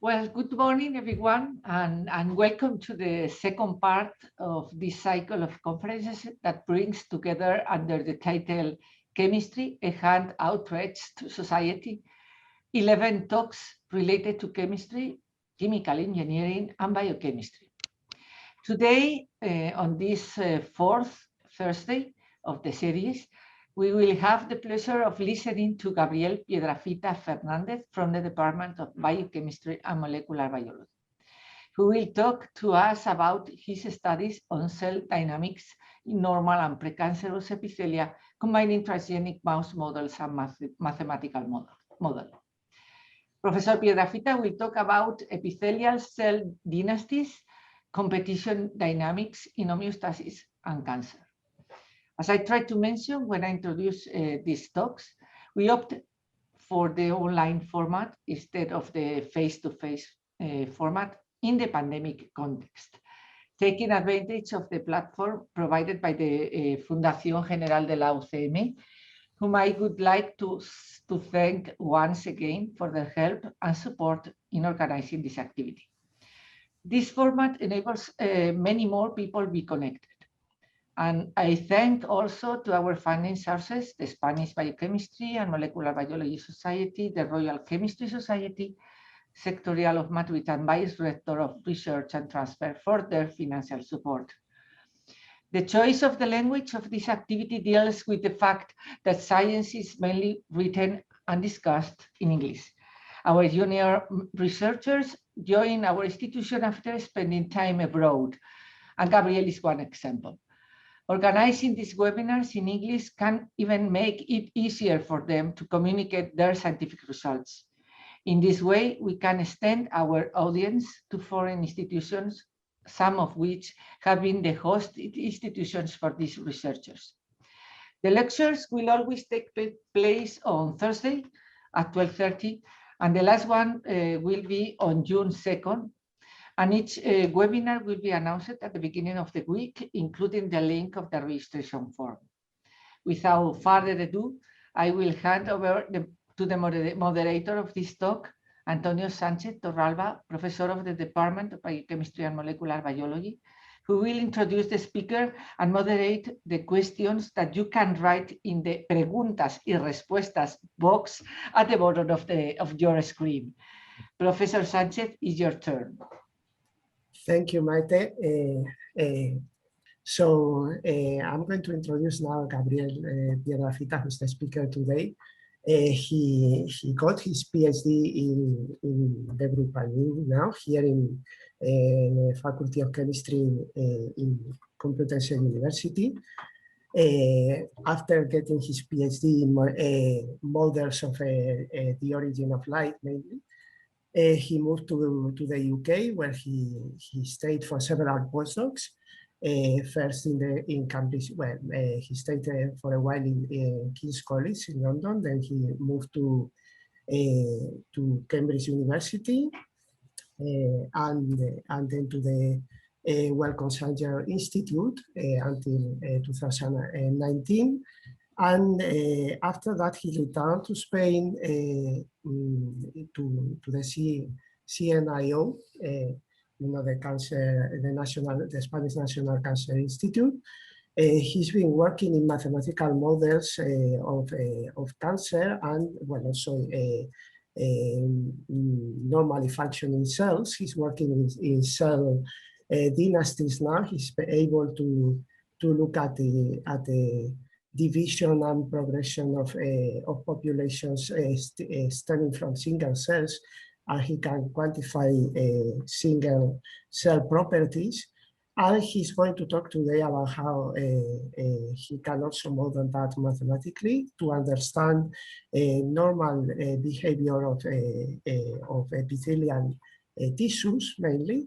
Well, good morning, everyone, and welcome to the second part of this cycle of conferences that brings together under the title Chemistry, a Hand Outreach to Society, 11 talks related to chemistry, chemical engineering, and biochemistry. Today, on this fourth Thursday of the series, we will have the pleasure of listening to Gabriel Piedrafita Fernandez from the Department of Biochemistry and Molecular Biology, who will talk to us about his studies on cell dynamics in normal and precancerous epithelia, combining transgenic mouse models and mathematical model. Professor Piedrafita will talk about epithelial cell dynasties, competition dynamics in homeostasis and cancer. As I tried to mention when I introduced these talks, we opted for the online format instead of the face-to-face format in the pandemic context, taking advantage of the platform provided by the Fundación General de la UCM, whom I would like to thank once again for their help and support in organizing this activity. This format enables many more people be connected. And I thank also to our funding sources, the Spanish Biochemistry and Molecular Biology Society, the Royal Chemistry Society, Sectorial of Madrid and Vice Rector of Research and Transfer for their financial support. The choice of the language of this activity deals with the fact that science is mainly written and discussed in English. Our junior researchers join our institution after spending time abroad, and Gabriel is one example. Organizing these webinars in English can even make it easier for them to communicate their scientific results. In this way, we can extend our audience to foreign institutions, some of which have been the host institutions for these researchers. The lectures will always take place on Thursday at 12:30, and the last one will be on June 2nd. And each webinar will be announced at the beginning of the week, including the link of the registration form. Without further ado, I will hand over to the moderator of this talk, Antonio Sánchez Torralba, professor of the Department of Biochemistry and Molecular Biology, who will introduce the speaker and moderate the questions that you can write in the preguntas y respuestas box at the bottom of your screen. Professor Sánchez, it's your turn. Thank you, Maite. I'm going to introduce now Gabriel Piedrafita, who's the speaker today. He got his PhD in the group I'm now here in the Faculty of Chemistry in Complutense University. After getting his PhD in models of the origin of light, mainly, he moved to the UK, where he stayed for several postdocs. First in Cambridge, well, he stayed for a while in King's College in London. Then he moved to Cambridge University, and then to the Wellcome-Sanger Institute until 2019. And after that, he returned to Spain to the CNIO, the Spanish National Cancer Institute. He's been working in mathematical models of cancer and also normally functioning cells. He's working in cell dynasties now. He's able to look at the division and progression of populations stemming from single cells, and he can quantify single cell properties. And he's going to talk today about how he can also model that mathematically to understand normal behavior of epithelial tissues mainly,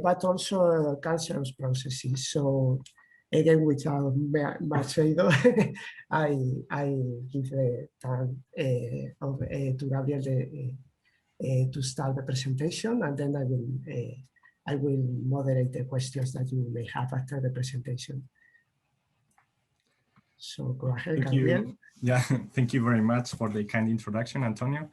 but also cancerous processes. So again, without much ado, I give the time to Gabriel to start the presentation, and then I will moderate the questions that you may have after the presentation. So go ahead, Gabriel. Yeah, thank you very much for the kind introduction, Antonio.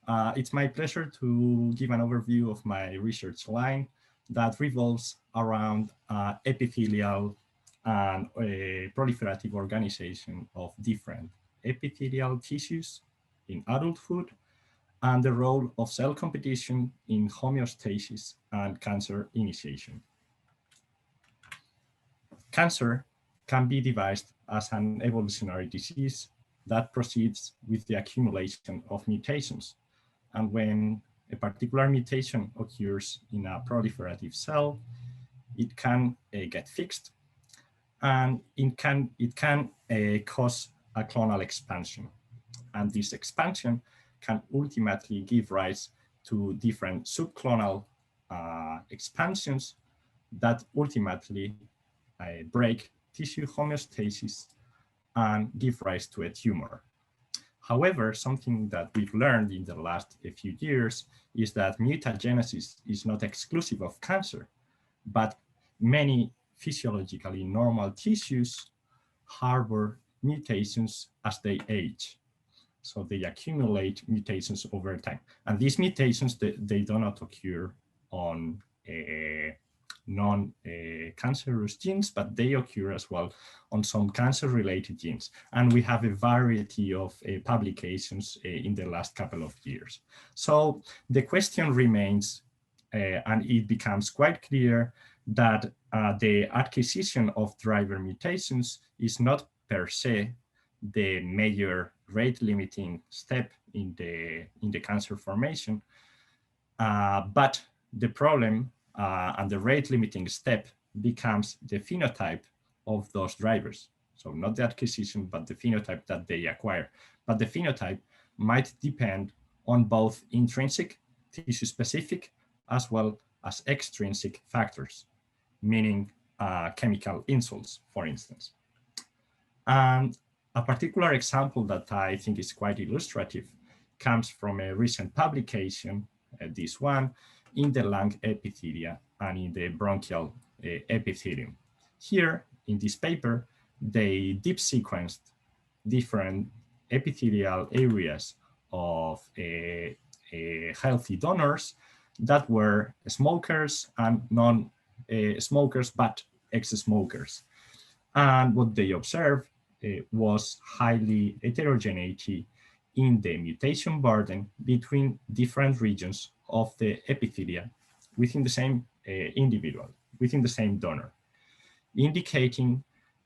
It's my pleasure to give an overview of my research line that revolves around epithelial and proliferative organization of different epithelial tissues in adulthood and the role of cell competition in homeostasis and cancer initiation. Cancer can be devised as an evolutionary disease that proceeds with the accumulation of mutations. And when a particular mutation occurs in a proliferative cell, it can get fixed, and it can cause a clonal expansion. And this expansion can ultimately give rise to different subclonal expansions that ultimately break tissue homeostasis and give rise to a tumor. However, something that we've learned in the last few years is that mutagenesis is not exclusive of cancer, but many physiologically normal tissues harbor mutations as they age. So they accumulate mutations over time. And these mutations, they do not occur on non-cancerous genes, but they occur as well on some cancer-related genes. And we have a variety of publications in the last couple of years. So the question remains, and it becomes quite clear that the acquisition of driver mutations is not per se the major rate-limiting step in the cancer formation, but the problem and the rate-limiting step becomes the phenotype of those drivers. So not the acquisition, but the phenotype that they acquire. But the phenotype might depend on both intrinsic, tissue-specific, as well as extrinsic factors, meaning chemical insults, for instance. And a particular example that I think is quite illustrative comes from a recent publication, this one, in the lung epithelia and in the bronchial epithelium. Here, in this paper, they deep sequenced different epithelial areas of healthy donors that were smokers and non-smokers, but ex-smokers. And what they observed was highly heterogeneity in the mutation burden between different regions of the epithelia within the same individual, within the same donor, indicating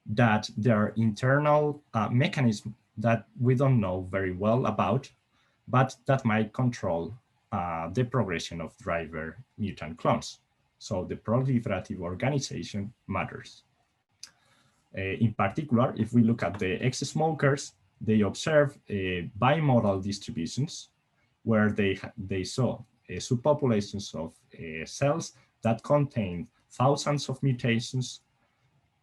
that there are internal mechanisms that we don't know very well about, but that might control the progression of driver mutant clones. So the proliferative organization matters. In particular, if we look at the ex-smokers, they observe bimodal distributions where they saw subpopulations of cells that contain thousands of mutations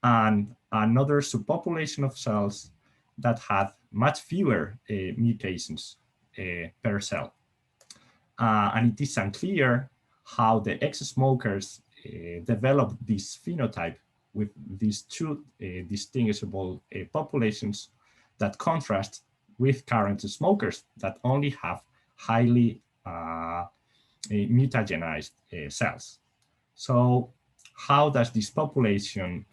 and another subpopulation of cells that had much fewer mutations per cell. And it is unclear how the ex-smokers developed this phenotype with these two distinguishable populations that contrast with current smokers that only have highly mutagenized cells. So how does this population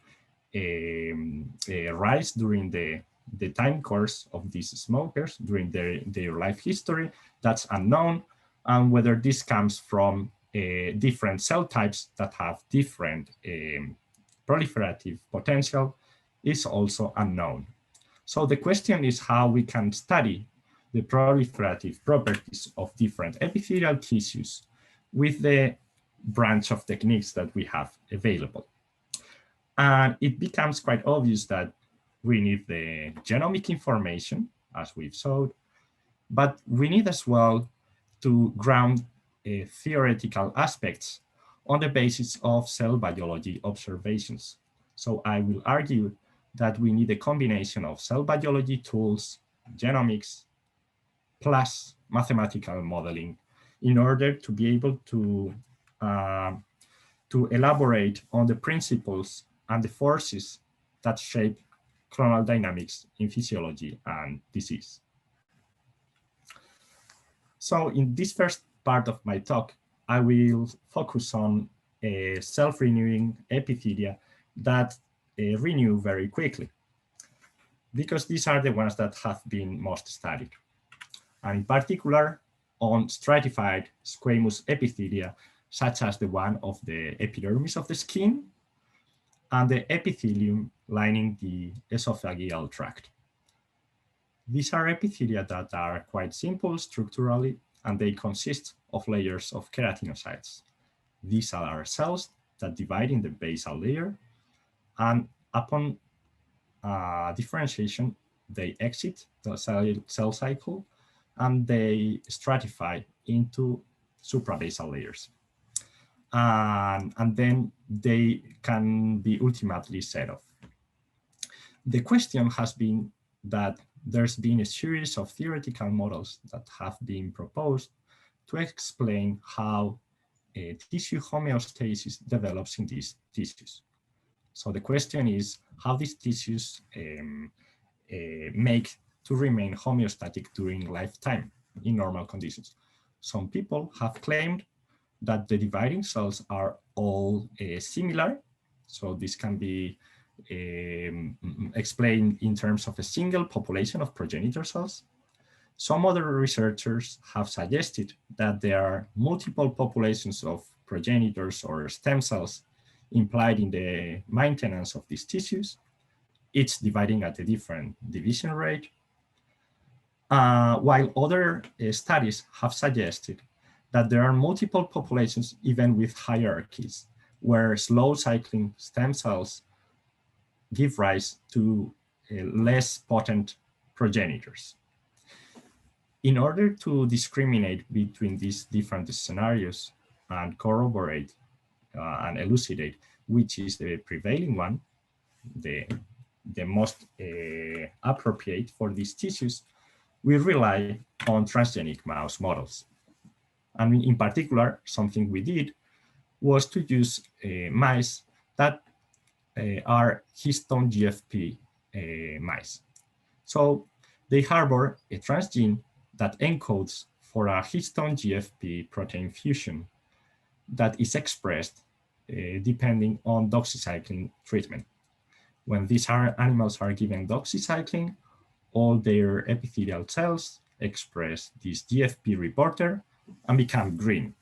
rise during the time course of these smokers, during their life history? That's unknown. And whether this comes from different cell types that have different proliferative potential is also unknown. So the question is how we can study the proliferative properties of different epithelial tissues with the branch of techniques that we have available. And it becomes quite obvious that we need the genomic information, as we've showed, but we need as well to ground theoretical aspects on the basis of cell biology observations. So I will argue that we need a combination of cell biology tools, genomics, plus mathematical modeling in order to be able to elaborate on the principles and the forces that shape clonal dynamics in physiology and disease. So in this first part of my talk, I will focus on self-renewing epithelia that renew very quickly, because these are the ones that have been most studied, and in particular on stratified squamous epithelia, such as the one of the epidermis of the skin and the epithelium lining the esophageal tract. These are epithelia that are quite simple structurally, and they consist of layers of keratinocytes. These are cells that divide in the basal layer, and upon differentiation, they exit the cell cycle and they stratify into suprabasal layers. And then they can be ultimately set off. The question has been that there's been a series of theoretical models that have been proposed to explain how tissue homeostasis develops in these tissues. So the question is how these tissues make to remain homeostatic during lifetime in normal conditions. Some people have claimed that the dividing cells are all similar. So this can be explained in terms of a single population of progenitor cells. Some other researchers have suggested that there are multiple populations of progenitors or stem cells implied in the maintenance of these tissues, each dividing at a different division rate, while other studies have suggested that there are multiple populations even with hierarchies, where slow cycling stem cells give rise to less potent progenitors. In order to discriminate between these different scenarios and corroborate and elucidate which is the prevailing one, the most appropriate for these tissues, we rely on transgenic mouse models. And in particular, something we did was to use mice that are histone GFP mice. So they harbor a transgene that encodes for a histone GFP protein fusion that is expressed depending on doxycycline treatment. When these animals are given doxycycline, all their epithelial cells express this GFP reporter and become green.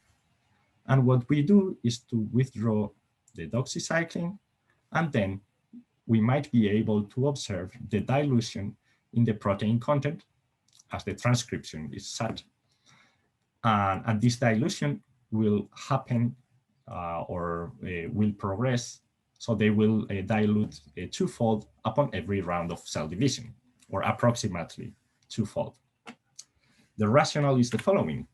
And what we do is to withdraw the doxycycline, and then we might be able to observe the dilution in the protein content as the transcription is set. And this dilution will happen or will progress, so they will dilute twofold upon every round of cell division, or approximately twofold. The rationale is the following.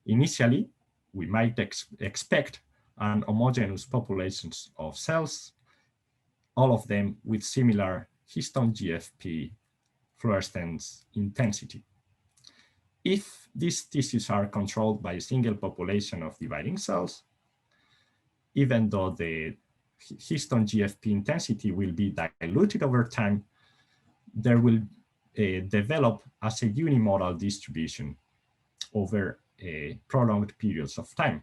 Initially, we might expect an homogeneous populations of cells, all of them with similar histone GFP fluorescence intensity. If these tissues are controlled by a single population of dividing cells, even though the histone GFP intensity will be diluted over time, there will develop as a unimodal distribution over prolonged periods of time.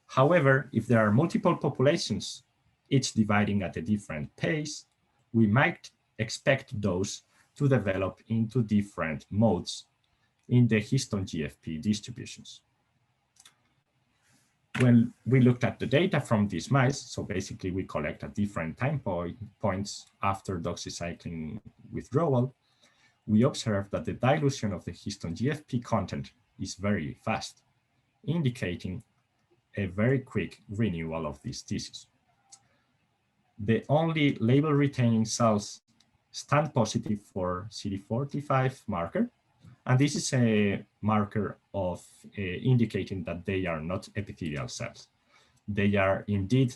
However, if there are multiple populations, each dividing at a different pace, we might expect those to develop into different modes in the histone GFP distributions. When we looked at the data from these mice, so basically we collect at different time points after doxycycline withdrawal, we observed that the dilution of the histone GFP content is very fast, indicating a very quick renewal of these tissues. The only label-retaining cells stand positive for CD45 marker, and this is a marker of indicating that they are not epithelial cells. They are indeed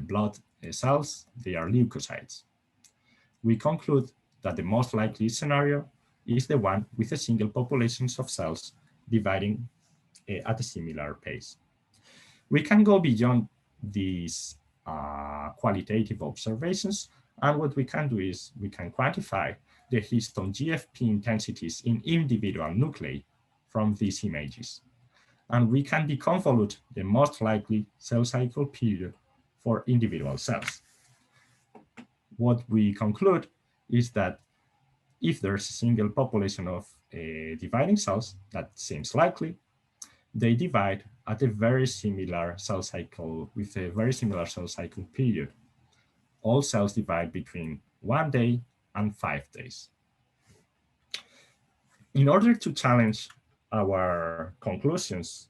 blood cells, they are leukocytes. We conclude that the most likely scenario is the one with a single populations of cells dividing at a similar pace. We can go beyond these qualitative observations, and what we can do is we can quantify the histone GFP intensities in individual nuclei from these images. And we can deconvolute the most likely cell cycle period for individual cells. What we conclude is that if there's a single population of dividing cells, that seems likely, they divide at a very similar cell cycle, with a very similar cell cycle period. All cells divide between 1 day and 5 days. In order to challenge our conclusions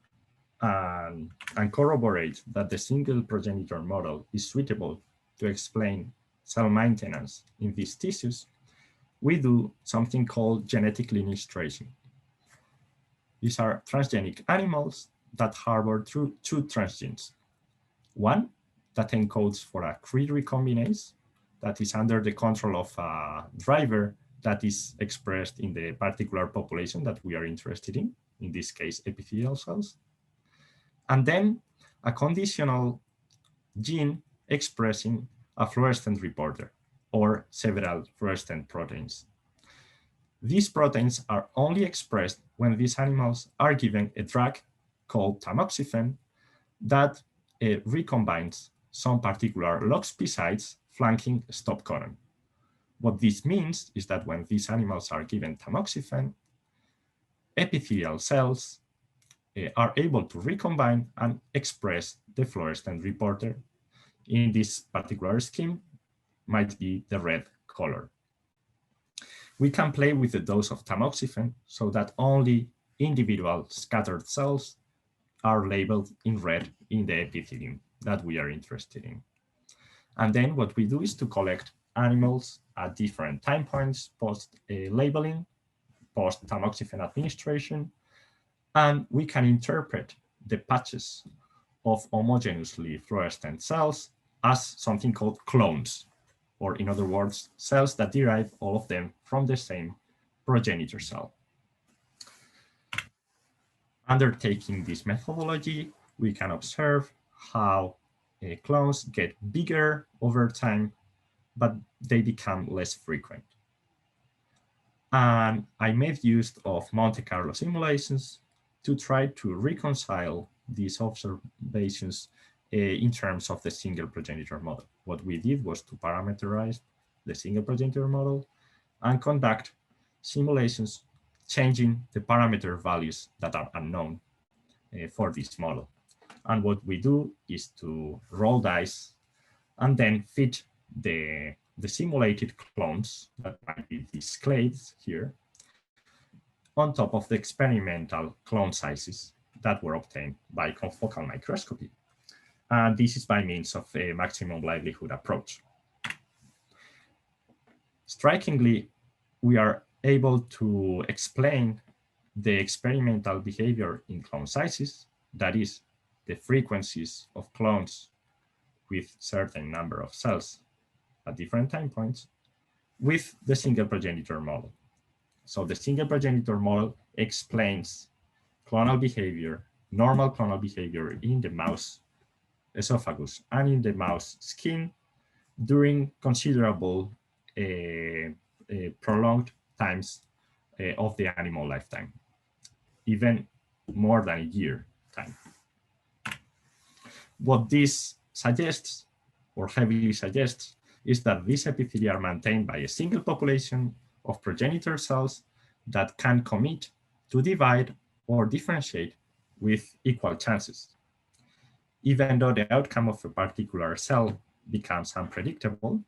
and corroborate that the single progenitor model is suitable to explain cell maintenance in these tissues, we do something called genetic lineage tracing. These are transgenic animals that harbor two transgenes. One that encodes for a Cre recombinase that is under the control of a driver that is expressed in the particular population that we are interested in this case, epithelial cells. And then a conditional gene expressing a fluorescent reporter or several fluorescent proteins. These proteins are only expressed when these animals are given a drug called tamoxifen that recombines some particular LOXP sites flanking stop codon. What this means is that when these animals are given tamoxifen, epithelial cells are able to recombine and express the fluorescent reporter. In this particular scheme, might be the red color. We can play with the dose of tamoxifen so that only individual scattered cells are labeled in red in the epithelium that we are interested in. And then what we do is to collect animals at different time points post-labeling, post-tamoxifen administration, and we can interpret the patches of homogeneously fluorescent cells as something called clones, or in other words, cells that derive all of them from the same progenitor cell. Undertaking this methodology, we can observe how clones get bigger over time, but they become less frequent. And I made use of Monte Carlo simulations to try to reconcile these observations in terms of the single progenitor model. What we did was to parameterize the single progenitor model and conduct simulations changing the parameter values that are unknown for this model. And what we do is to roll dice and then fit the simulated clones that might be displayed here on top of the experimental clone sizes that were obtained by confocal microscopy. And this is by means of a maximum likelihood approach. Strikingly, we are able to explain the experimental behavior in clone sizes, that is, the frequencies of clones with certain number of cells at different time points, with the single progenitor model. So the single progenitor model explains clonal behavior, normal clonal behavior in the mouse esophagus and in the mouse skin during considerable prolonged times of the animal lifetime, even more than a year time. What this suggests, or heavily suggests, is that these epithelia are maintained by a single population of progenitor cells that can commit to divide or differentiate with equal chances. Even though the outcome of a particular cell becomes unpredictable,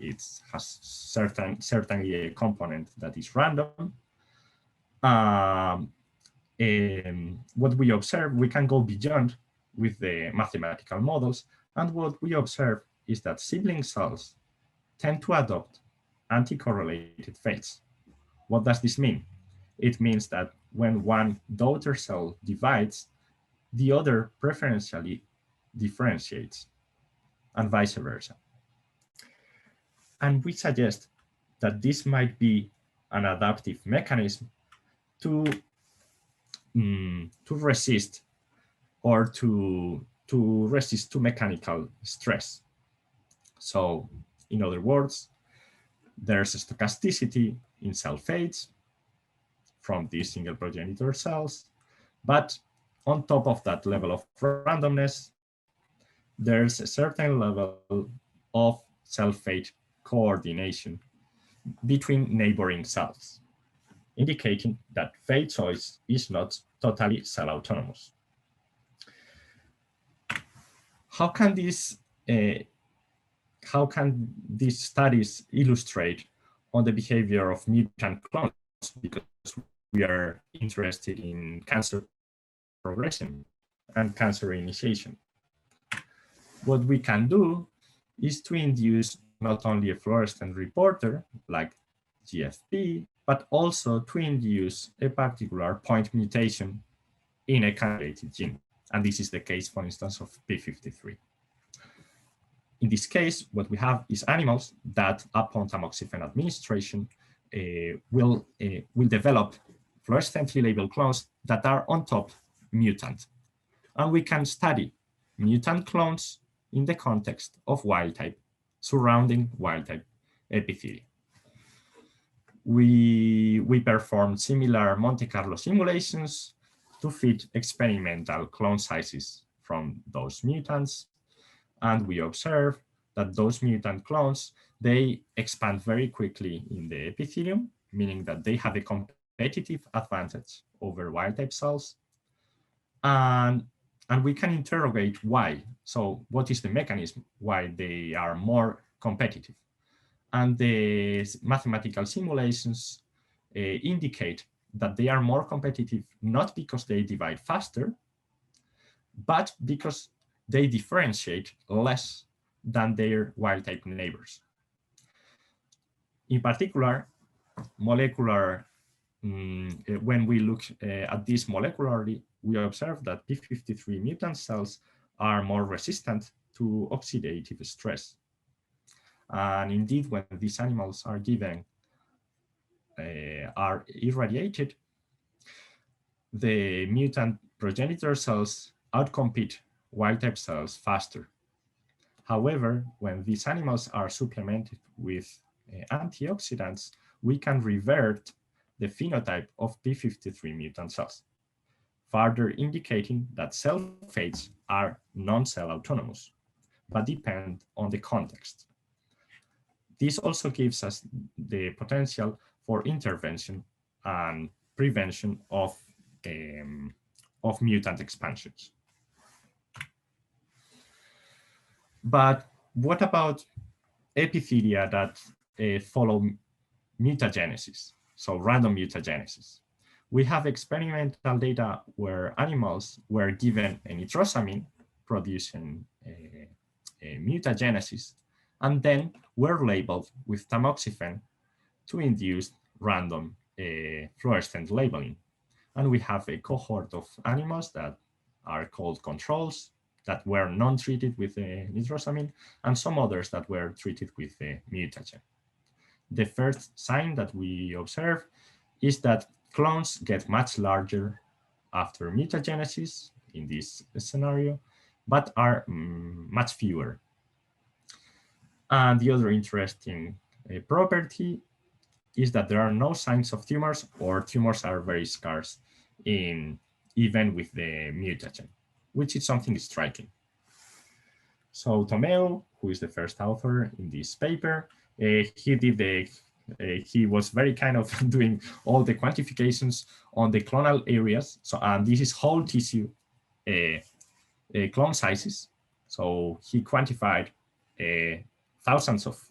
it has certainly a component that is random. What we observe, we can go beyond with the mathematical models, and what we observe is that sibling cells tend to adopt anti-correlated fates. What does this mean? It means that when one daughter cell divides, the other preferentially differentiates, and vice versa. And we suggest that this might be an adaptive mechanism to resist or to resist to mechanical stress. So in other words, there's a stochasticity in cell fates from these single progenitor cells. But on top of that level of randomness, there's a certain level of cell-fate coordination between neighboring cells, indicating that fate choice is not totally cell autonomous. How can these studies illustrate on the behavior of mutant clones? Because we are interested in cancer progression and cancer initiation. What we can do is to induce not only a fluorescent reporter like GFP, but also to induce a particular point mutation in a candidate gene. And this is the case, for instance, of P53. In this case, what we have is animals that upon tamoxifen administration will develop fluorescently labeled clones that are on top mutant. And we can study mutant clones in the context of wild type, surrounding wild type epithelia. We performed similar Monte Carlo simulations to fit experimental clone sizes from those mutants. And we observe that those mutant clones, they expand very quickly in the epithelium, meaning that they have a competitive advantage over wild type cells. And we can interrogate why. So what is the mechanism why they are more competitive? And the mathematical simulations indicate that they are more competitive, not because they divide faster, but because they differentiate less than their wild type neighbors. In particular, molecular, when we look at this molecularly, we observe that P53 mutant cells are more resistant to oxidative stress. And indeed, when these animals are given, are irradiated, the mutant progenitor cells outcompete wild type cells faster. However, when these animals are supplemented with antioxidants, we can revert the phenotype of P53 mutant cells, further indicating that cell fates are non-cell autonomous, but depend on the context. This also gives us the potential for intervention and prevention of mutant expansions. But what about epithelia that follow mutagenesis, so random mutagenesis? We have experimental data where animals were given a nitrosamine producing a mutagenesis, and then were labeled with tamoxifen to induce random fluorescent labeling. And we have a cohort of animals that are called controls that were non-treated with nitrosamine, and some others that were treated with mutagen. The first sign that we observe is that clones get much larger after mutagenesis in this scenario, but are much fewer. And the other interesting property is that there are no signs of tumors, or tumors are very scarce even with the mutagen, which is something striking. So Tomeo, who is the first author in this paper, he was very kind of doing all the quantifications on the clonal areas. So, and this is whole tissue clone sizes. So he quantified thousands of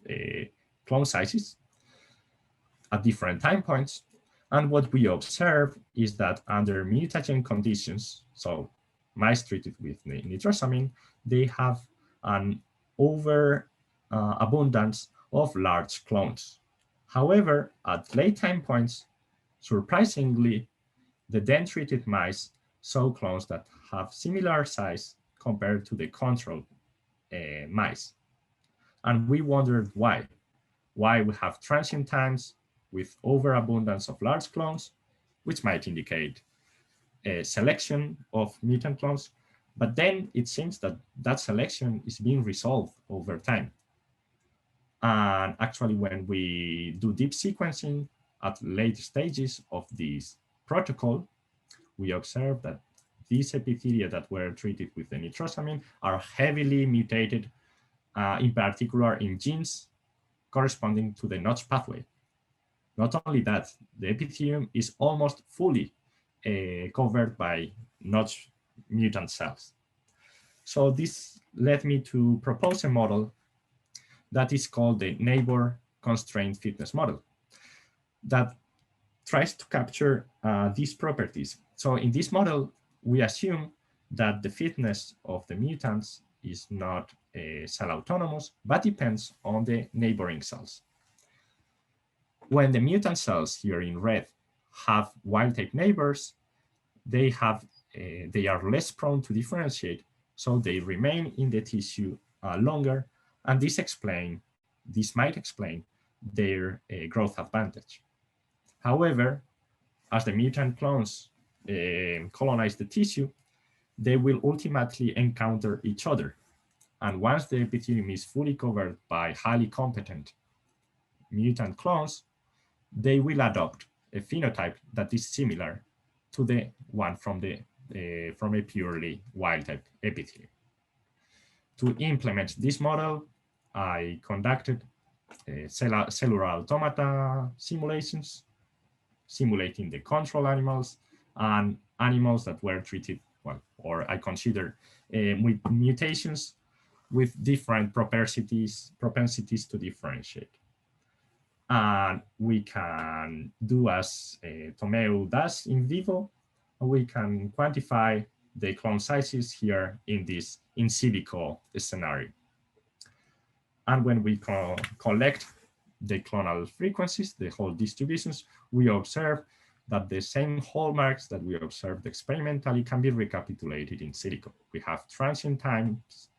clone sizes at different time points. And what we observe is that under mutagen conditions, so mice treated with nitrosamine, they have an abundance of large clones. However, at late time points, surprisingly, the then treated mice saw clones that have similar size compared to the control mice. And we wondered why. Why we have transient times with overabundance of large clones, which might indicate a selection of mutant clones, but then it seems that that selection is being resolved over time. And actually, when we do deep sequencing at late stages of this protocol, we observed that these epithelia that were treated with the nitrosamine are heavily mutated, in particular in genes corresponding to the Notch pathway. Not only that, the epithelium is almost fully covered by Notch mutant cells. So this led me to propose a model that is called the neighbor constrained fitness model that tries to capture these properties. So in this model, we assume that the fitness of the mutants is not cell autonomous, but depends on the neighboring cells. When the mutant cells here in red have wild-type neighbors, they are less prone to differentiate, so they remain in the tissue longer, and this might explain their growth advantage. However, as the mutant clones colonize the tissue, they will ultimately encounter each other. And once the epithelium is fully covered by highly competent mutant clones, they will adopt a phenotype that is similar to the one from a purely wild-type epithelium. To implement this model, I conducted cellular automata simulations, simulating the control animals and animals that were treated, well, or I consider with mutations with different propensities to differentiate. And we can do as Tomeu does in vivo, we can quantify the clone sizes here in this in silico scenario. And when we collect the clonal frequencies, the whole distributions, we observe that the same hallmarks that we observed experimentally can be recapitulated in silico. We have transient times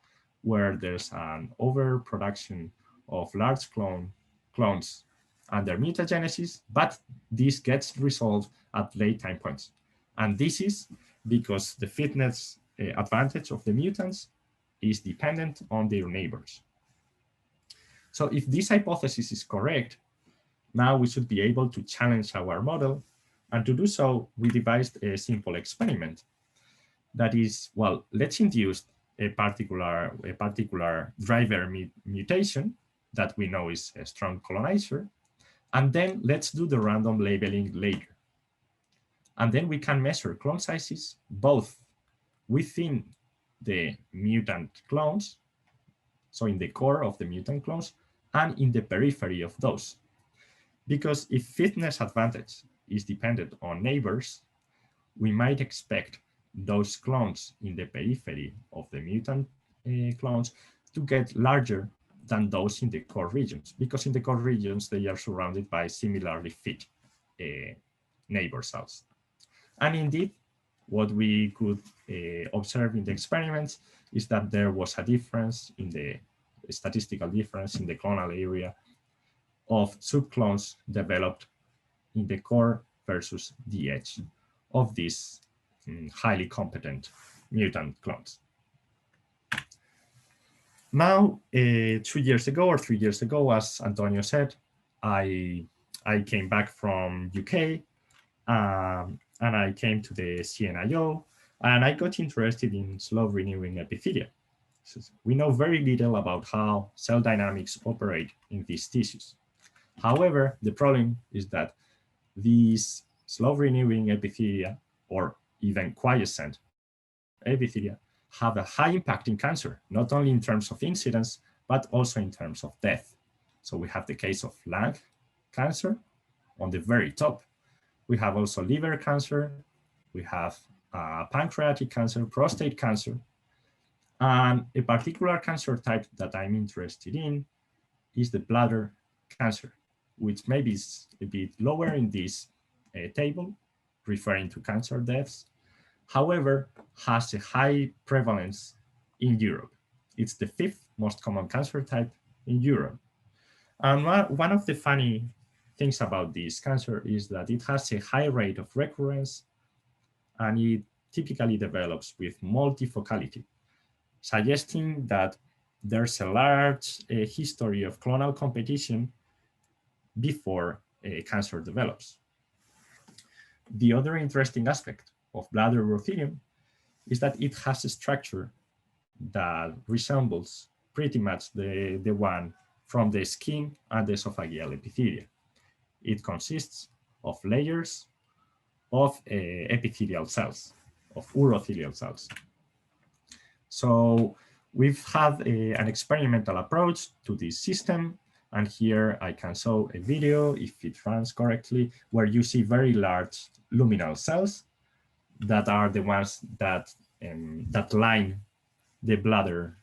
where there's an overproduction of large clones under mutagenesis, but this gets resolved at late time points. And this is because the fitness advantage of the mutants is dependent on their neighbors. So if this hypothesis is correct, now we should be able to challenge our model. And to do so, we devised a simple experiment. That is, well, let's induce a particular driver mutation that we know is a strong colonizer. And then let's do the random labeling later. And then we can measure clone sizes both within the mutant clones, so in the core of the mutant clones, and in the periphery of those. Because if fitness advantage is dependent on neighbors, we might expect those clones in the periphery of the mutant clones to get larger than those in the core regions, because in the core regions, they are surrounded by similarly fit neighbor cells. And indeed, what we could observe in the experiments is that there was a difference in the statistical difference in the clonal area of subclones developed in the core versus the edge of these highly competent mutant clones. Now, 2 years ago or 3 years ago, as Antonio said, I came back from UK and I came to the CNIO and I got interested in slow-renewing epithelia. So we know very little about how cell dynamics operate in these tissues. However, the problem is that these slow-renewing epithelia, or even quiescent epithelia, have a high impact in cancer, not only in terms of incidence, but also in terms of death. So we have the case of lung cancer on the very top. We have also liver cancer. We have pancreatic cancer, prostate cancer. And a particular cancer type that I'm interested in is the bladder cancer, which maybe is a bit lower in this table, referring to cancer deaths. However, has a high prevalence in Europe. It's the 5th most common cancer type in Europe. And one of the funny things about this cancer is that it has a high rate of recurrence, and it typically develops with multifocality, suggesting that there's a large history of clonal competition before cancer develops. The other interesting aspect of bladder urothelium is that it has a structure that resembles pretty much the one from the skin and the esophageal epithelia. It consists of layers of epithelial cells, of urothelial cells. So we've had an experimental approach to this system. And here I can show a video, if it runs correctly, where you see very large luminal cells that are the ones that, that line the bladder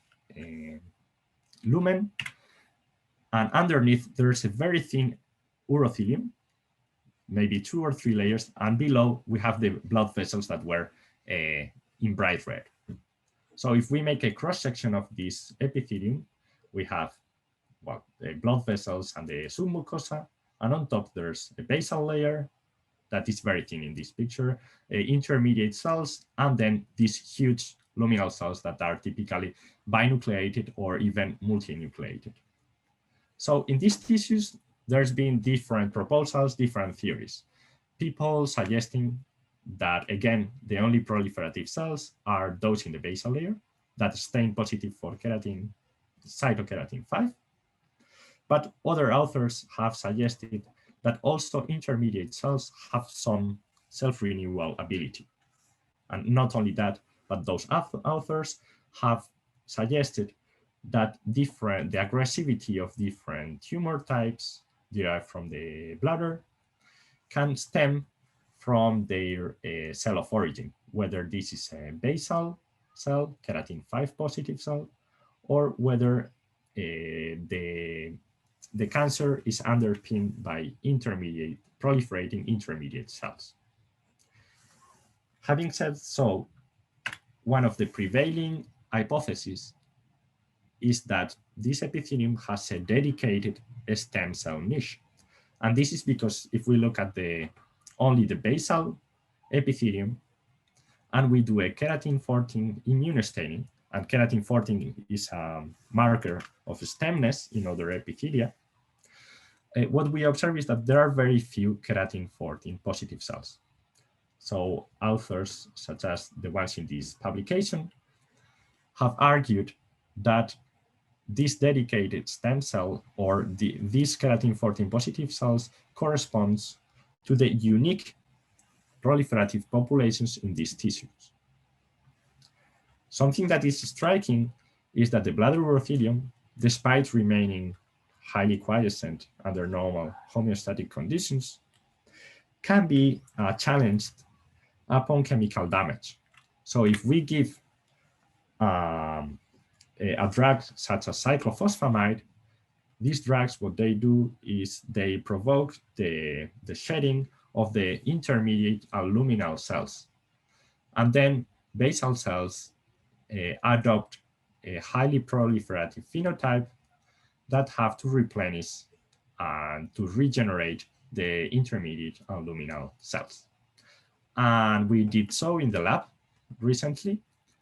lumen. And underneath, there's a very thin urothelium, maybe 2 or 3 layers. And below, we have the blood vessels that were in bright red. So if we make a cross-section of this epithelium, we have, well, the blood vessels and the submucosa, and on top there's a basal layer that is very thin in this picture, intermediate cells, and then these huge luminal cells that are typically binucleated or even multinucleated. So in these tissues, there's been different proposals, different theories. People suggesting that, again, the only proliferative cells are those in the basal layer that stain positive for keratin, cytokeratin 5. But other authors have suggested that also intermediate cells have some self-renewal ability. And not only that, but those authors have suggested that the aggressivity of different tumor types derived from the bladder can stem from their cell of origin, whether this is a basal cell, keratin 5 positive cell, or whether the cancer is underpinned by proliferating intermediate cells. Having said so, one of the prevailing hypotheses is that this epithelium has a dedicated stem cell niche. And this is because if we look at only the basal epithelium and we do a keratin 14 immunostaining, and keratin 14 is a marker of stemness in other epithelia, what we observe is that there are very few keratin 14 positive cells. So authors, such as the ones in this publication, have argued that this dedicated stem cell or these keratin 14 positive cells corresponds to the unique proliferative populations in these tissues. Something that is striking is that the bladder urothelium, despite remaining highly quiescent under normal homeostatic conditions, can be challenged upon chemical damage. So if we give a drug such as cyclophosphamide, these drugs, what they do is they provoke the shedding of the intermediate luminal cells. And then basal cells adopt a highly proliferative phenotype that have to replenish and to regenerate the intermediate luminal cells. And we did so in the lab recently,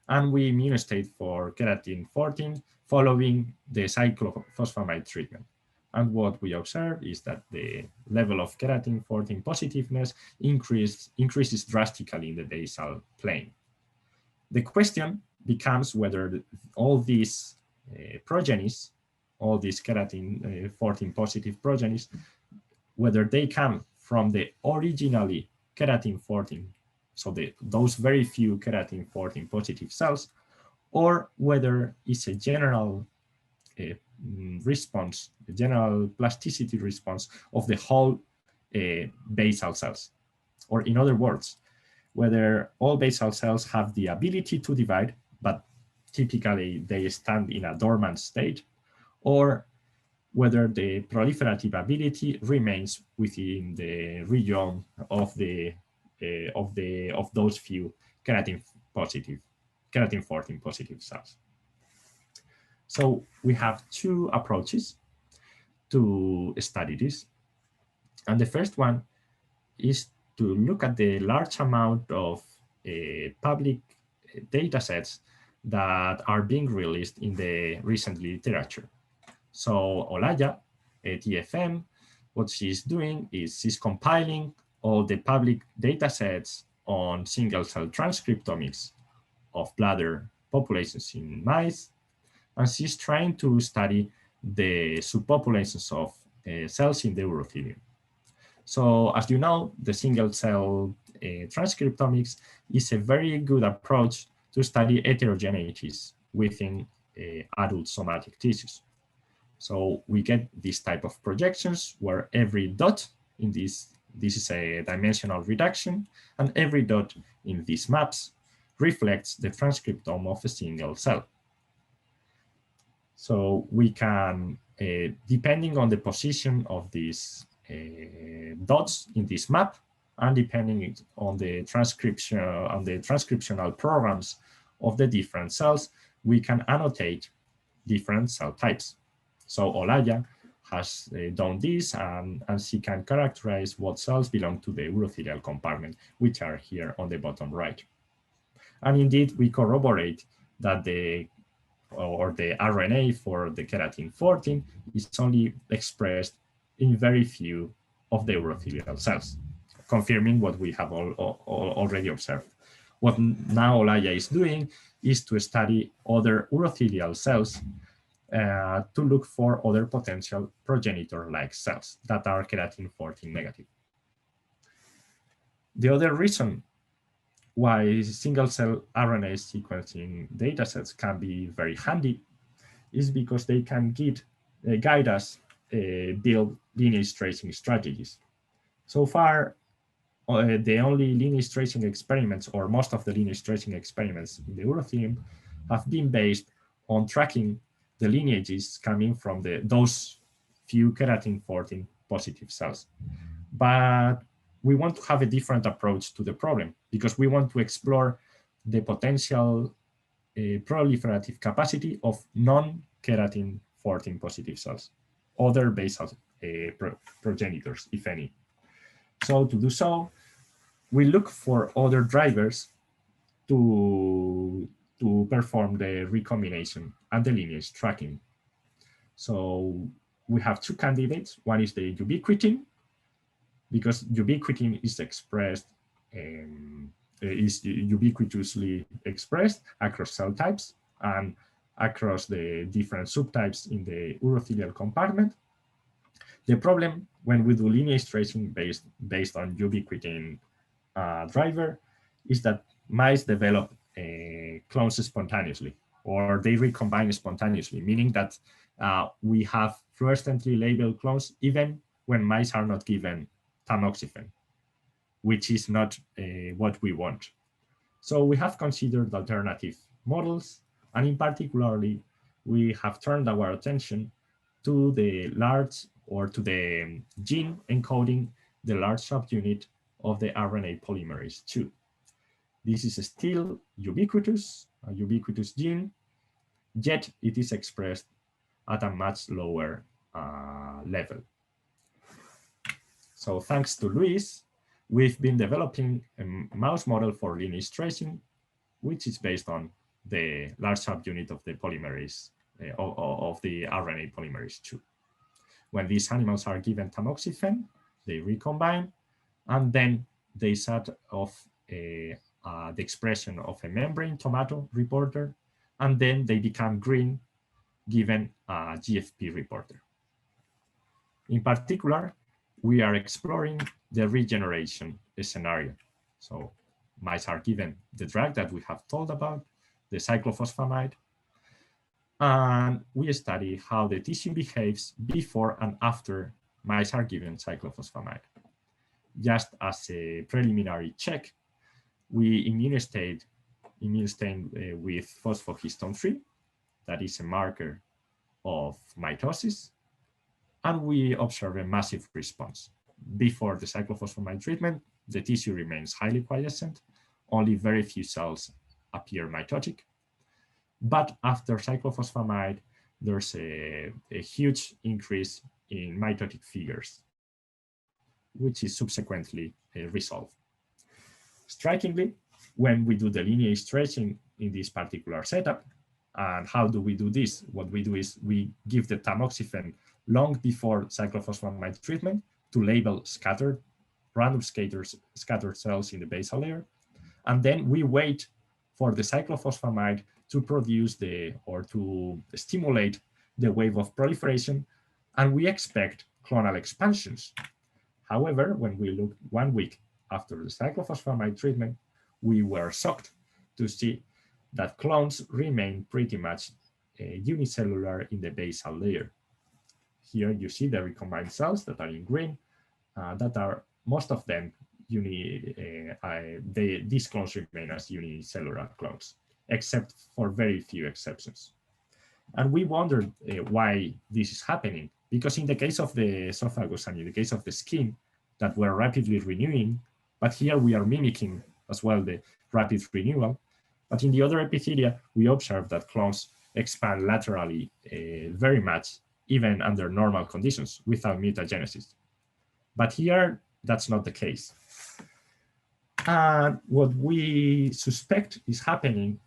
and we immunostate for keratin 14 following the cyclophosphamide treatment. And what we observe is that the level of keratin 14 positiveness increases drastically in the basal plane. The question becomes whether all these progenies, all these keratin 14 positive progenies, whether they come from the originally keratin 14, so those very few keratin 14 positive cells, or whether it's a general response, a general plasticity response of the whole basal cells. Or in other words, whether all basal cells have the ability to divide, but typically they stand in a dormant state, or whether the proliferative ability remains within the region of those few keratin 14 positive cells. So we have two approaches to study this. And the first one is to look at the large amount of public data sets that are being released in the recent literature. So Olaya, TFM, what she's doing is she's compiling all the public data sets on single-cell transcriptomics of bladder populations in mice, and she's trying to study the subpopulations of cells in the urothelium. So as you know, the single-cell transcriptomics is a very good approach to study heterogeneities within adult somatic tissues. So we get this type of projections where every dot in this is a dimensional reduction, and every dot in these maps reflects the transcriptome of a single cell. So we can, depending on the position of these dots in this map, and depending on the transcriptional programs of the different cells, we can annotate different cell types. So Olaya has done this, and she can characterize what cells belong to the urothelial compartment, which are here on the bottom right. And indeed, we corroborate that the RNA for the keratin 14 is only expressed in very few of the urothelial cells, confirming what we have already observed. What now Olaya is doing is to study other urothelial cells to look for other potential progenitor-like cells that are keratin 14 negative. The other reason why single-cell RNA sequencing datasets can be very handy is because they can guide us build lineage tracing strategies. So far, the only lineage tracing experiments, or most of the lineage tracing experiments in the urothelium, have been based on tracking the lineages coming from those few keratin 14 positive cells. But we want to have a different approach to the problem, because we want to explore the potential proliferative capacity of non-keratin 14 positive cells, other basal progenitors, if any. So to do so, we look for other drivers to perform the recombination and the lineage tracking. So we have two candidates. One is the ubiquitin, because ubiquitin is expressed, is ubiquitously expressed across cell types and across the different subtypes in the urothelial compartment. The problem when we do lineage tracing based on ubiquitin driver is that mice develop clones spontaneously, or they recombine spontaneously, meaning that we have fluorescently labeled clones even when mice are not given tamoxifen, which is not what we want. So we have considered alternative models, and in particularly, we have turned our attention to the large, or to the gene encoding the large subunit of the RNA polymerase II. This is still ubiquitous, a ubiquitous gene, yet it is expressed at a much lower level. So thanks to Luis, we've been developing a mouse model for lineage tracing, which is based on the large subunit of the polymerase, of the RNA polymerase II. When these animals are given tamoxifen, they recombine, and then they set off the expression of a membrane tomato reporter, and then they become green given a GFP reporter. In particular, we are exploring the regeneration scenario. So mice are given the drug that we have told about, the cyclophosphamide, and we study how the tissue behaves before and after mice are given cyclophosphamide. Just as a preliminary check, we immunostain with phosphohistone 3, that is a marker of mitosis, and we observe a massive response. Before the cyclophosphamide treatment, the tissue remains highly quiescent, only very few cells appear mitotic. But after cyclophosphamide, there's a huge increase in mitotic figures, which is subsequently resolved. Strikingly, when we do the lineage tracing in this particular setup, and how do we do this? What we do is we give the tamoxifen long before cyclophosphamide treatment to label scattered random scattered cells in the basal layer. And then we wait for the cyclophosphamide to produce or to stimulate the wave of proliferation, and we expect clonal expansions. However, when we looked 1 week after the cyclophosphamide treatment, we were shocked to see that clones remain pretty much unicellular in the basal layer. Here you see the recombined cells that are in green, that are most of them these clones remain as unicellular clones, except for very few exceptions. And we wondered why this is happening, because in the case of the esophagus and in the case of the skin, that we're rapidly renewing, but here we are mimicking as well the rapid renewal. But in the other epithelia, we observe that clones expand laterally very much, even under normal conditions without mutagenesis. But here, that's not the case. And what we suspect is happening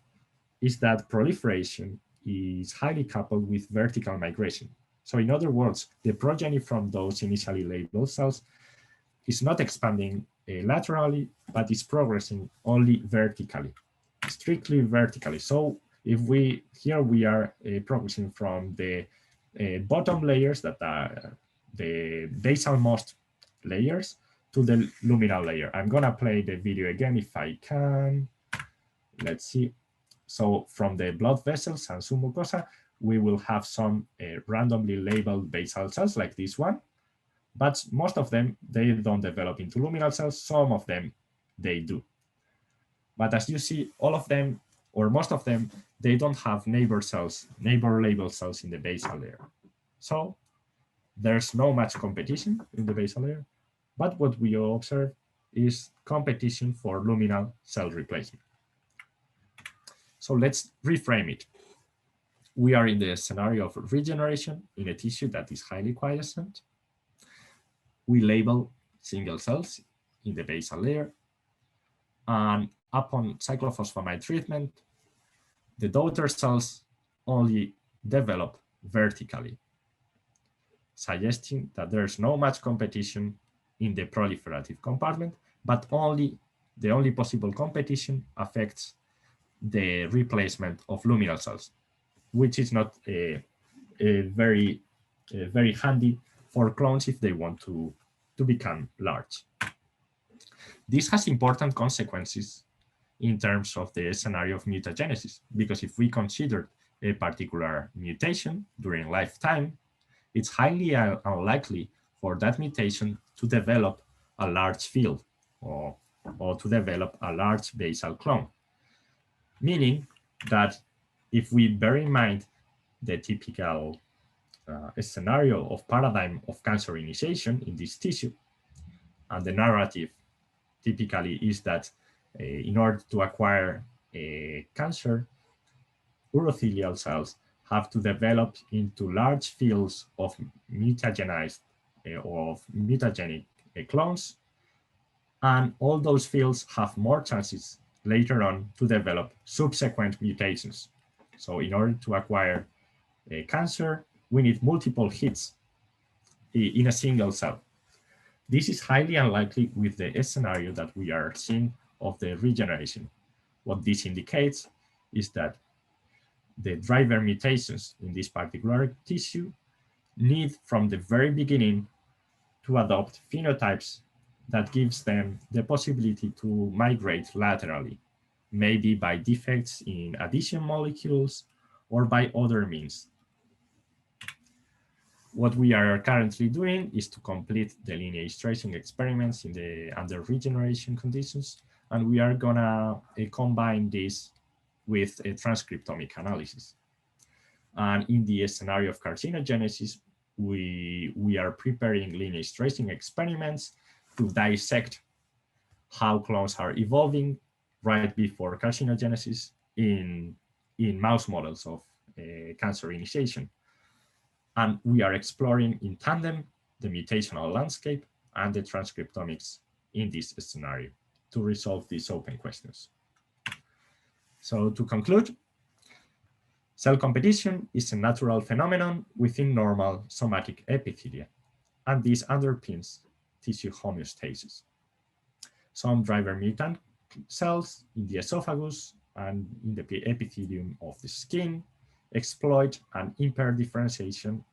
is that proliferation is highly coupled with vertical migration. So in other words, the progeny from those initially labeled cells is not expanding laterally, but is progressing only vertically, strictly vertically. So if here we are progressing from the bottom layers that are the basalmost layers to the luminal layer. I'm gonna play the video again if I can. Let's see. So from the blood vessels and submucosa, we will have some randomly labeled basal cells like this one, but most of them, they don't develop into luminal cells. Some of them, they do. But as you see, all of them, or most of them, they don't have neighbor labeled cells in the basal layer. So there's no much competition in the basal layer, but what we observe is competition for luminal cell replacement. So let's reframe it. We are in the scenario of regeneration in a tissue that is highly quiescent. We label single cells in the basal layer, and upon cyclophosphamide treatment, the daughter cells only develop vertically, suggesting that there's no much competition in the proliferative compartment, but the only possible competition affects the replacement of luminal cells, which is not very handy for clones if they want to become large. This has important consequences in terms of the scenario of mutagenesis, because if we consider a particular mutation during lifetime, it's highly unlikely for that mutation to develop a large field or to develop a large basal clone. Meaning that if we bear in mind the typical scenario of paradigm of cancer initiation in this tissue, and the narrative typically is that in order to acquire a cancer, urothelial cells have to develop into large fields of mutagenized or of mutagenic clones, and all those fields have more chances later on to develop subsequent mutations. So in order to acquire a cancer, we need multiple hits in a single cell. This is highly unlikely with the scenario that we are seeing of the regeneration. What this indicates is that the driver mutations in this particular tissue need from the very beginning to adopt phenotypes that gives them the possibility to migrate laterally, maybe by defects in addition molecules or by other means. What we are currently doing is to complete the lineage tracing experiments under regeneration conditions, and we are gonna combine this with a transcriptomic analysis. And in the scenario of carcinogenesis, we are preparing lineage tracing experiments to dissect how clones are evolving right before carcinogenesis in mouse models of cancer initiation. And we are exploring in tandem the mutational landscape and the transcriptomics in this scenario to resolve these open questions. So to conclude, cell competition is a natural phenomenon within normal somatic epithelia, and this underpins tissue homeostasis. some driver mutant cells in the esophagus and in the epithelium of the skin, exploit and impair differentiation,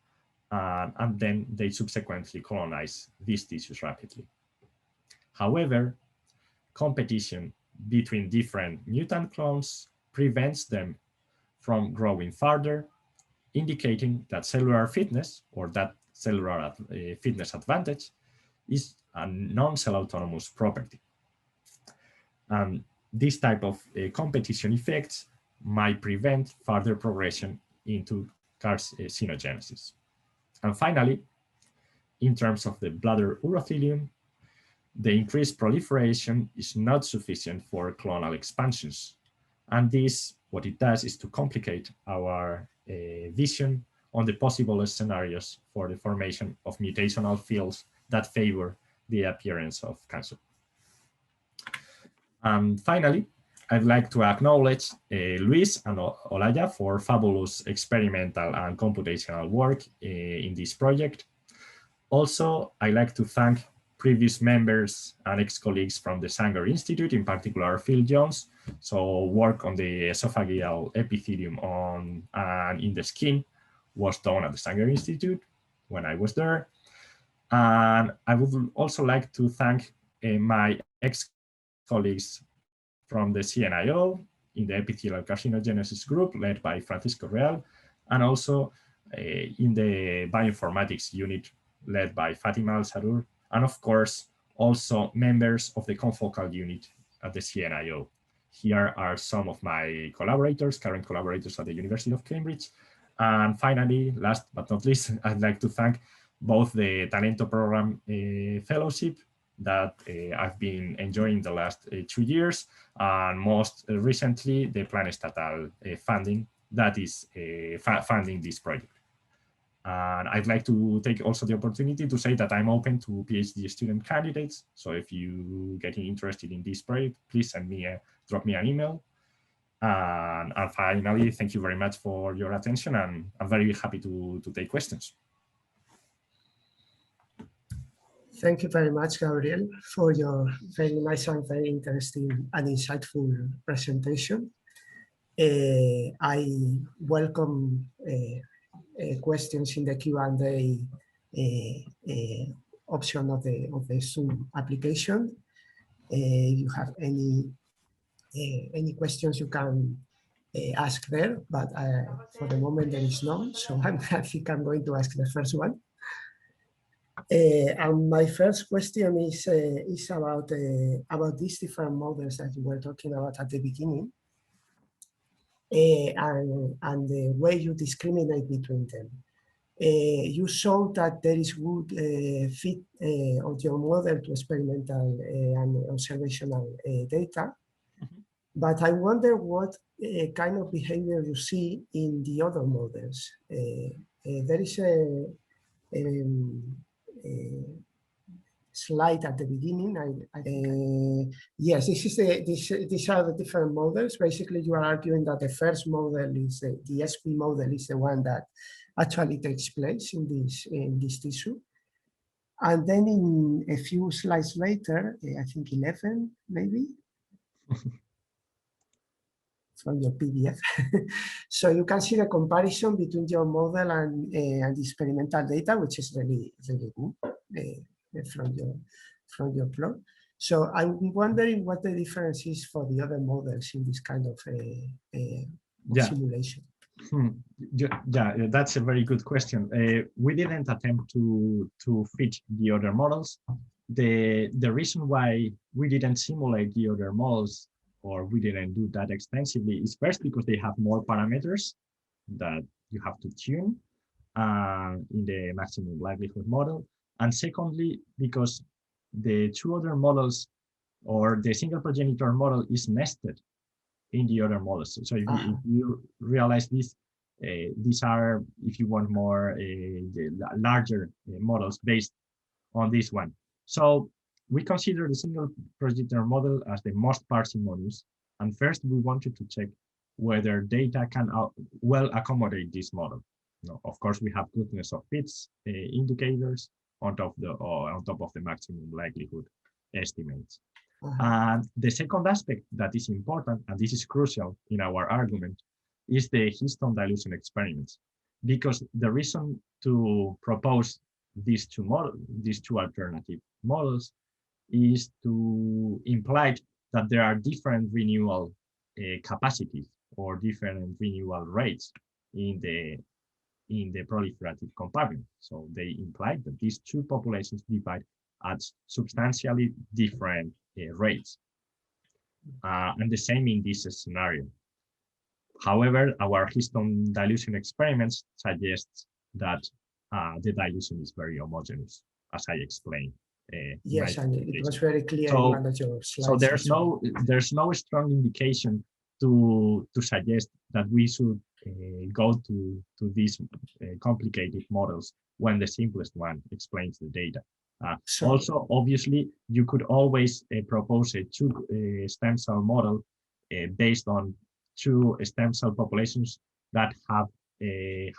and then they subsequently colonize these tissues rapidly. However, competition between different mutant clones prevents them from growing further, indicating that cellular fitness, or that cellular fitness advantage, is a non-cell autonomous property. And this type of competition effects might prevent further progression into carcinogenesis. And finally, in terms of the bladder urothelium, the increased proliferation is not sufficient for clonal expansions. And this, what it does is to complicate our vision on the possible scenarios for the formation of mutational fields that favor the appearance of cancer. And finally, I'd like to acknowledge Luis and Olaya for fabulous experimental and computational work in this project. Also, I'd like to thank previous members and ex-colleagues from the Sanger Institute, in particular Phil Jones, so work on the esophageal epithelium and in the skin was done at the Sanger Institute when I was there. And I would also like to thank my ex-colleagues from the CNIO in the epithelial carcinogenesis group led by Francisco Real, and also in the bioinformatics unit led by Fatima Al-Sarur, and of course, also members of the confocal unit at the CNIO. Here are some of my collaborators, current collaborators at the University of Cambridge. And finally, last but not least, I'd like to thank both the Talento Program Fellowship that I've been enjoying the last 2 years, and most recently, the Plan Estatal funding that is funding this project. And I'd like to take also the opportunity to say that I'm open to PhD student candidates. So if you getting interested in this project, please send me drop me an email. And finally, thank you very much for your attention, and I'm very happy to take questions. Thank you very much, Gabriel, for your very nice and very interesting and insightful presentation. I welcome questions in the Q&A option of the Zoom application. If you have any questions, you can ask there, but for the moment there is none. So I think I'm going to ask the first one. And my first question is about these different models that you were talking about at the beginning, and the way you discriminate between them. You showed that there is good fit of your model to experimental and observational data, but I wonder what kind of behavior you see in the other models. There is a slide at the beginning. Yes, these are the different models. Basically, you are arguing that the first model is the SP model is the one that actually takes place in this tissue. And then in a few slides later, I think 11 maybe, from your PDF. So you can see the comparison between your model and the experimental data, which is really, really good from your plot. So I'm wondering what the difference is for the other models in this kind of simulation. Yeah, that's a very good question. We didn't attempt to fit the other models. The reason why we didn't simulate the other models, or we didn't do that extensively, is first because they have more parameters that you have to tune in the maximum likelihood model. And secondly, because the two other models, or the single progenitor model, is nested in the other models. So if you realize this, these are, if you want more, the larger models based on this one. So we consider the single progenitor model as the most parsimonious. And first, we wanted to check whether data can well accommodate this model. No, of course, we have goodness of fits indicators on top of the maximum likelihood estimates. And the second aspect that is important, and this is crucial in our argument, is the histone dilution experiments. Because the reason to propose these two alternative models is to imply that there are different renewal capacities or different renewal rates in the proliferative compartment. So they imply that these two populations divide at substantially different rates. And the same in this scenario. However, our histone dilution experiments suggest that the dilution is very homogeneous, as I explained. Yes, and it was very clear so, in one of your slides. So there's no strong indication to suggest that we should go to these complicated models when the simplest one explains the data. Also, obviously, you could always propose a two stem cell model based on two stem cell populations that have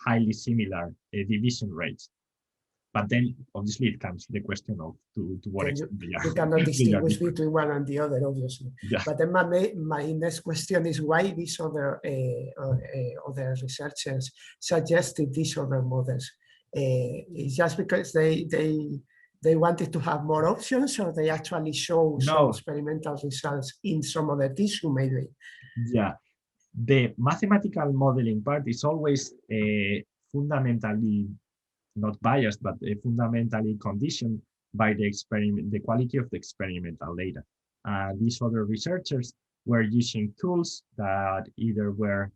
highly similar division rates. But then, obviously, it comes to the question of to what extent you cannot distinguish between one and the other, obviously. Yeah. But then my next question is why these other researchers suggested these other models? It's just because they wanted to have more options, or they actually show some experimental results in some other tissue, maybe? Yeah, the mathematical modeling part is always fundamentally not biased, but fundamentally conditioned by the quality of the experimental data. These other researchers were using tools that either were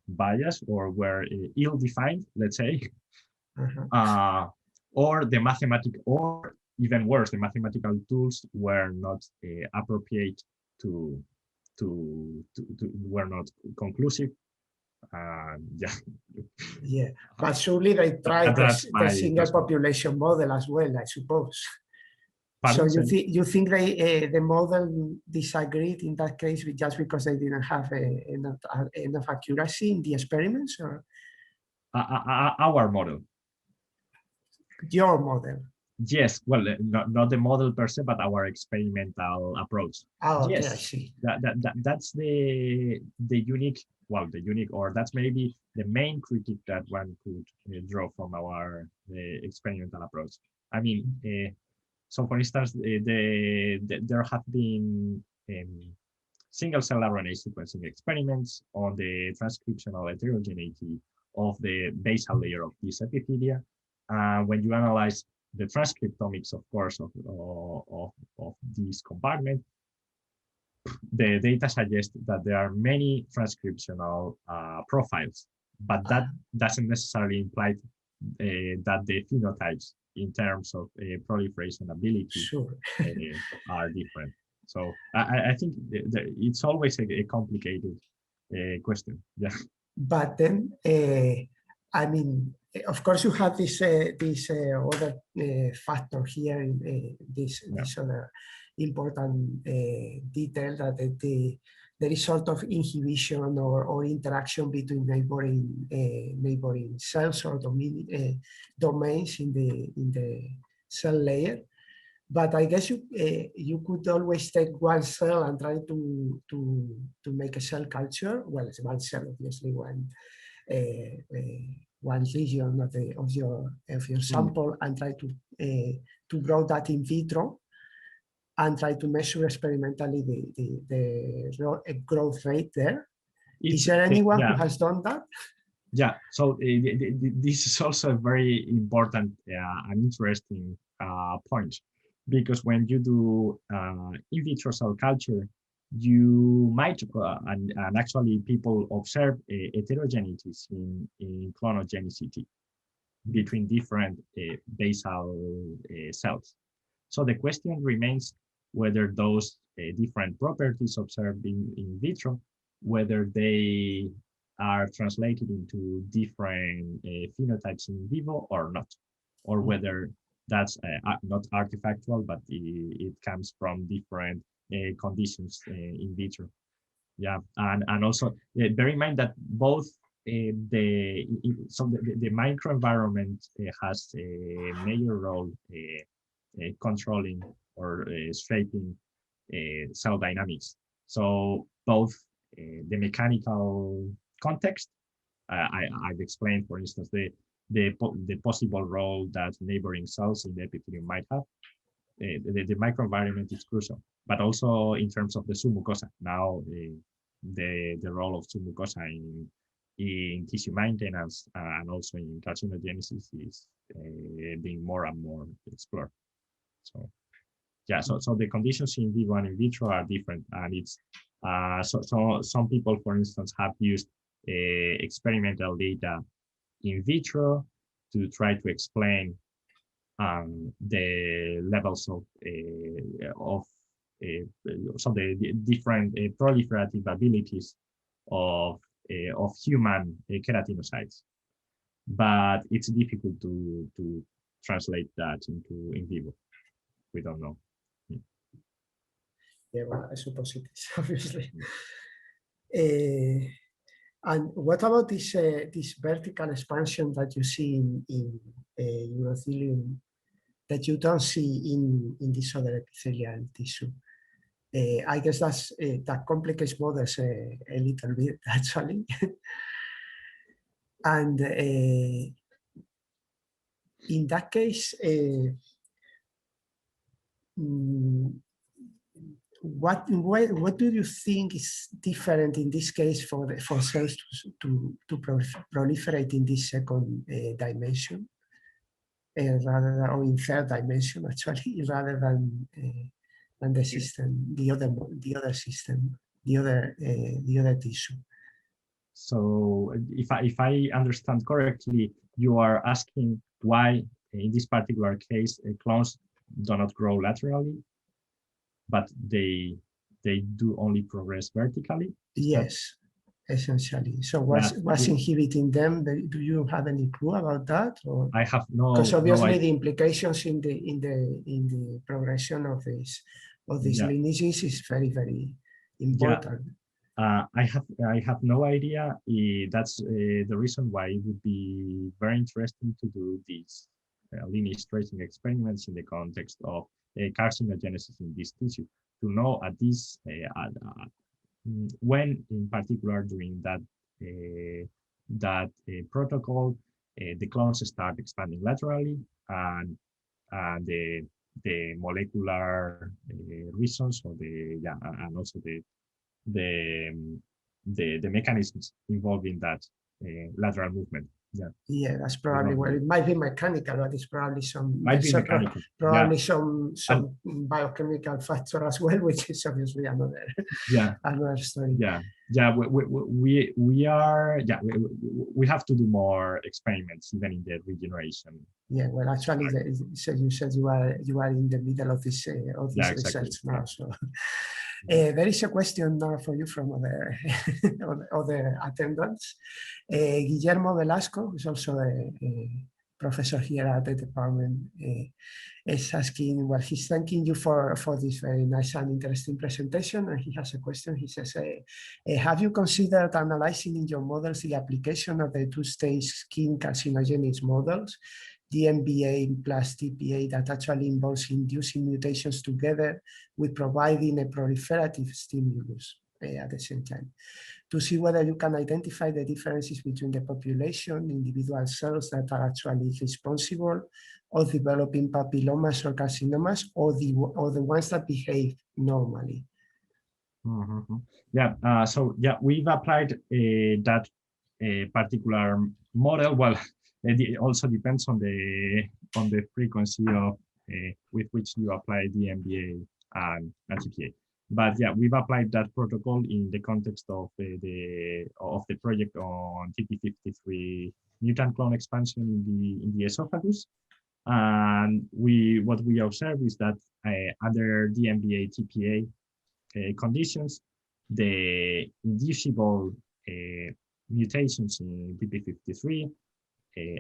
biased or were ill-defined, let's say, or even worse, the mathematical tools were not appropriate were not conclusive. Yeah, but surely they tried the single population model as well, I suppose. Pardon, so you think the model disagreed in that case just because they didn't have enough accuracy in the experiments, or our model? Your model? Yes, well, not the model per se, but our experimental approach. Oh, okay, yes, I see. That's the unique. Well, the unique, or that's maybe the main critique that one could draw from our experimental approach. I mean, so for instance, there have been single cell RNA sequencing experiments on the transcriptional heterogeneity of the basal layer of this epithelia. When you analyze the transcriptomics, of course, of this compartment, the data suggests that there are many transcriptional profiles, but that doesn't necessarily imply that the phenotypes in terms of proliferation ability are different. So I think it's always a complicated question. Yeah. But then, I mean, of course, you have this other factor here, this other important detail that there is sort of inhibition or interaction between neighboring cells or domains in the cell layer. But I guess you could always take one cell and try to make a cell culture. Well, it's one cell, obviously, one region of your sample, and try to grow that in vitro and try to measure experimentally the growth rate there. Is there anyone who has done that? Yeah, so this is also a very important and interesting point, because when you do in vitro cell culture, you might, and actually people observe heterogeneities in clonogenicity between different basal cells. So the question remains whether those different properties observed in vitro, whether they are translated into different phenotypes in vivo or not, or whether that's not artifactual, but it comes from different conditions in vitro. Yeah, and also bear in mind that both the microenvironment has a major role controlling or shaping cell dynamics. So both the mechanical context, I've explained, for instance, the possible role that neighboring cells in the epithelium might have. The microenvironment is crucial, but also in terms of the submucosa. Now, the role of submucosa in tissue maintenance and also in carcinogenesis is being more and more explored. So, yeah, so the conditions in vivo and in vitro are different, and it's so some people, for instance, have used experimental data in vitro to try to explain the levels of so the different proliferative abilities of human keratinocytes, but it's difficult to translate that into in vivo. We don't know. Yeah, well, I suppose it is, obviously. And what about this this vertical expansion that you see in urothelium that you don't see in this other epithelial tissue? I guess that complicates models a little bit, actually. And in that case, what do you think is different in this case for cells to proliferate in this second dimension, rather than, or in third dimension actually, rather than the system, the other system, the other tissue? So if I understand correctly, you are asking why in this particular case clones do not grow laterally, but they do only progress vertically? Yes, essentially. So what's inhibiting them? Do you have any clue about that? Or I have no. Because obviously the implications in the progression of these lineages is very important. Yeah. I have no idea. That's the reason why it would be very interesting to do these lineage tracing experiments in the context of carcinogenesis in this tissue, to know at this when in particular during that protocol the clones start expanding laterally, and the molecular reasons, or and also the mechanisms involved in that lateral movement. Yeah, that's probably well. It might be mechanical, but it's probably some some biochemical factor as well, which is obviously another another story. We have to do more experiments even in the regeneration. Yeah, well, actually, you said you are in the middle of this research now, so. There is a question now for you from other attendants. Guillermo Velasco, who's also a professor here at the department, is asking, well, he's thanking you for this very nice and interesting presentation, and he has a question. He says, have you considered analyzing in your models the application of the two-stage skin carcinogenesis models, DMBA plus TPA, that actually involves inducing mutations together with providing a proliferative stimulus at the same time, to see whether you can identify the differences between the population, individual cells that are actually responsible of developing papillomas or carcinomas, or the ones that behave normally? We've applied that particular model. Well, it also depends on the frequency of with which you apply the MBA and TPA. But yeah, we've applied that protocol in the context of the project on TP53 mutant clone expansion in the esophagus. And what we observe is that under DMBA TPA conditions, the inducible mutations in PP53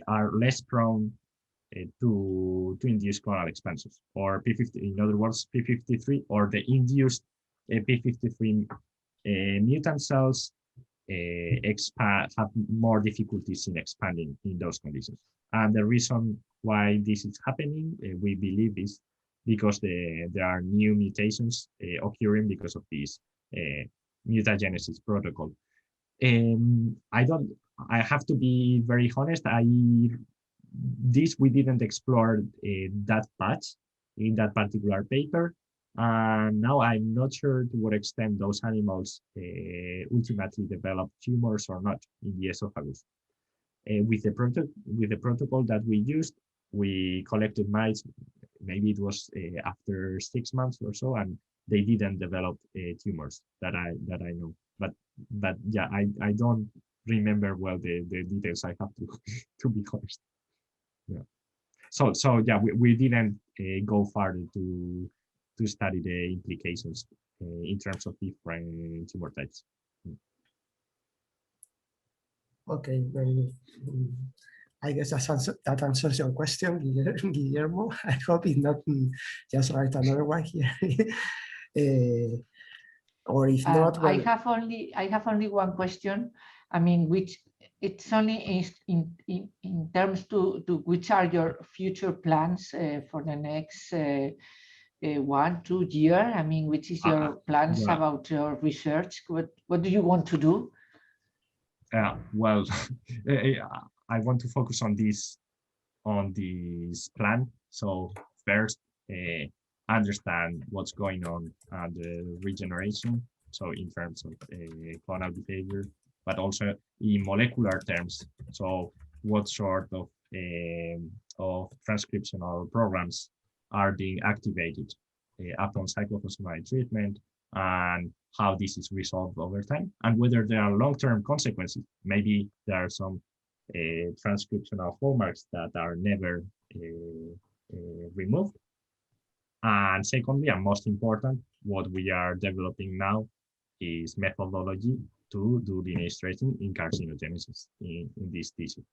are less prone to induce clonal expansions, or P50. In other words, P53 or the induced P53 mutant cells have more difficulties in expanding in those conditions. And the reason why this is happening, we believe, is because there are new mutations occurring because of this mutagenesis protocol. I have to be very honest, we didn't explore that much in that particular paper. And now I'm not sure to what extent those animals ultimately develop tumors or not in the esophagus. With the protocol that we used, we collected mice. Maybe it was after 6 months or so, and they didn't develop tumors that I know. But yeah, I don't remember well the details. I have to be honest. Yeah. So yeah, we didn't go farther to study the implications in terms of different tumor types. Okay, very. I guess that answers your question, Guillermo. I hope it's not just write another one here. Or if not, well, I have only one question. I mean, which it's only in terms to which are your future plans for the next 1-2 years? I mean, which is your plans about your research? What do you want to do? Well, I want to focus on this plan. So first, understand what's going on at the regeneration. So in terms of clonal behavior, but also in molecular terms. So what sort of transcriptional programs are being activated upon cyclophosphamide treatment, and how this is resolved over time, and whether there are long-term consequences. Maybe there are some transcriptional hallmarks that are never removed. And secondly, and most important, what we are developing now is methodology to do lineage tracing in carcinogenesis in this tissue.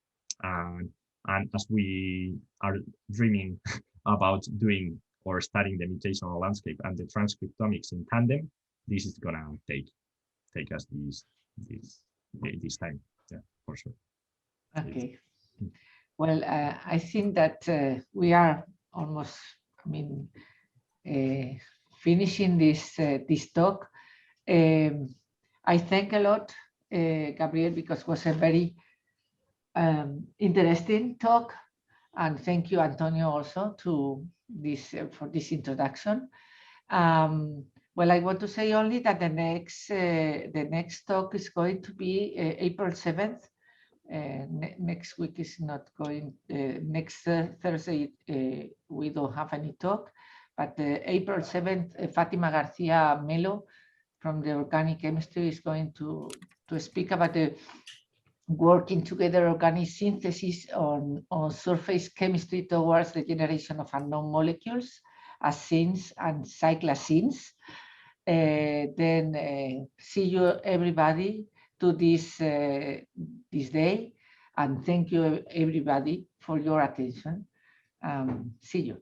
And as we are dreaming about doing or studying the mutational landscape and the transcriptomics in tandem, this is gonna take us this time, yeah, for sure. Okay. Well, I think that we are almost, I mean, finishing this talk. I thank a lot, Gabriel, because it was a very interesting talk, and thank you, Antonio, also to this for this introduction. Well, I want to say only that the next talk is going to be April 7th. Next week is not going. Next Thursday we don't have any talk, but April 7th, Fatima Garcia Melo from the organic chemistry is going to speak about the working together organic synthesis on surface chemistry towards the generation of unknown molecules, ascenes and cyclascenes. Then see you everybody to this day, and thank you everybody for your attention. See you.